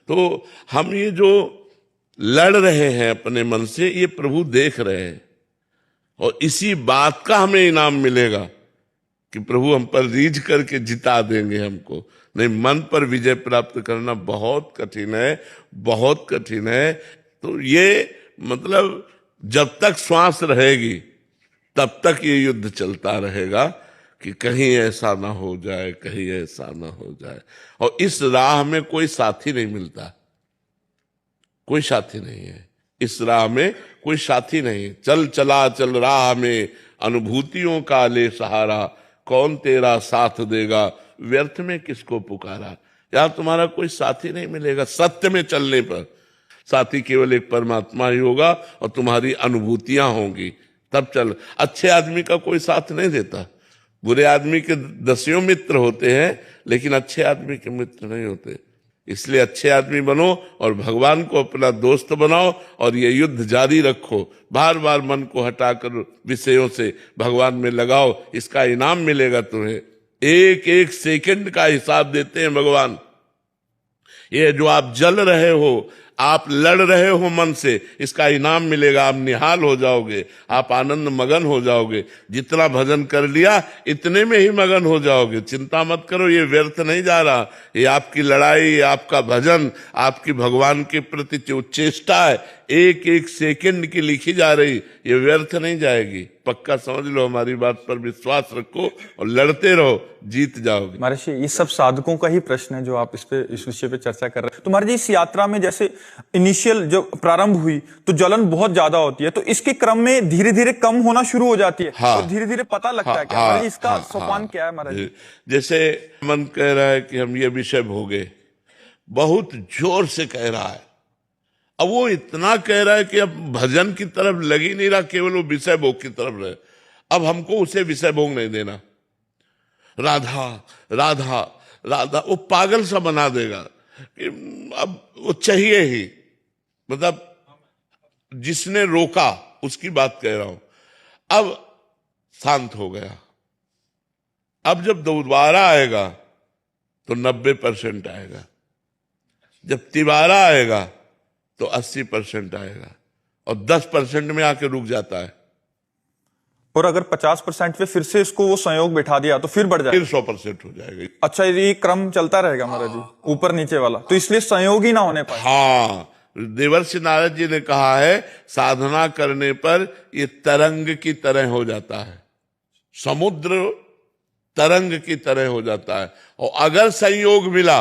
तो हम ये जो लड़ रहे हैं अपने मन से, ये प्रभु देख रहे हैं, और इसी बात का हमें इनाम मिलेगा कि प्रभु हम पर रीझ करके जिता देंगे हमको। नहीं, मन पर विजय प्राप्त करना बहुत कठिन है, बहुत कठिन है। तो ये मतलब जब तक श्वास रहेगी तब तक ये युद्ध चलता रहेगा कि कहीं ऐसा ना हो जाए, कहीं ऐसा ना हो जाए। और इस राह में कोई साथी नहीं मिलता, कोई साथी नहीं है इस राह में, कोई साथी नहीं है। चल चला चल राह में अनुभूतियों का ले सहारा, कौन तेरा साथ देगा व्यर्थ में किसको पुकारा। यार तुम्हारा कोई साथी नहीं मिलेगा सत्य में चलने पर। साथी केवल एक परमात्मा ही होगा और तुम्हारी अनुभूतियां होंगी, तब चल। अच्छे आदमी का कोई साथ नहीं देता, बुरे आदमी के दसियों मित्र होते हैं, लेकिन अच्छे आदमी के मित्र नहीं होते। इसलिए अच्छे आदमी बनो और भगवान को अपना दोस्त बनाओ, और ये युद्ध जारी रखो। बार बार मन को हटाकर विषयों से भगवान में लगाओ, इसका इनाम मिलेगा तुम्हें। एक एक सेकंड का हिसाब देते हैं भगवान। ये जो आप जल रहे हो, आप लड़ रहे हो मन से, इसका इनाम मिलेगा। आप निहाल हो जाओगे, आप आनंद मगन हो जाओगे। जितना भजन कर लिया इतने में ही मगन हो जाओगे। चिंता मत करो, ये व्यर्थ नहीं जा रहा। ये आपकी लड़ाई, आपका भजन, आपकी भगवान के प्रति जो चेष्टा है, एक एक सेकंड की लिखी जा रही, ये व्यर्थ नहीं जाएगी। पक्का समझ लो, हमारी बात पर विश्वास रखो और लड़ते रहो, जीत जाओगे। महर्षि, ये सब साधकों का ही प्रश्न है जो आप इस विषय पे चर्चा कर रहे हैं। तो महाराज जी, इस यात्रा में जैसे इनिशियल जो प्रारंभ हुई तो जलन बहुत ज्यादा होती है, तो इसके क्रम में धीरे धीरे कम होना शुरू हो जाती है। हाँ, और धीरे धीरे पता लगता है क्या महाराज जी, इसका सोपान क्या है महाराज जी? जैसे मन कह रहा है कि हम ये विषय भोगे, बहुत जोर से कह रहा है। अब वो इतना कह रहा है कि अब भजन की तरफ लग ही नहीं रहा, केवल वो विषय भोग की तरफ रहे। अब हमको उसे विषय भोग नहीं देना। राधा राधा राधा, वो पागल सा बना देगा कि अब वो चाहिए ही। मतलब जिसने रोका उसकी बात कह रहा हूं। अब शांत हो गया, अब जब दोबारा आएगा तो 90% आएगा, जब तिबारा आएगा तो 80% आएगा, और 10% में आके रुक जाता है। और अगर 50% पे फिर से इसको वो संयोग बैठा दिया तो फिर बढ़ जाएगा, फिर 100% हो जाएगा। अच्छा, ये क्रम चलता रहेगा महाराज जी, ऊपर नीचे वाला, तो इसलिए संयोग ही ना होने पाए। हाँ, देवर्षि नारद जी ने कहा है, साधना करने पर ये तरंग की तरह हो जाता है, समुद्र तरंग की तरह हो जाता है। और अगर संयोग मिला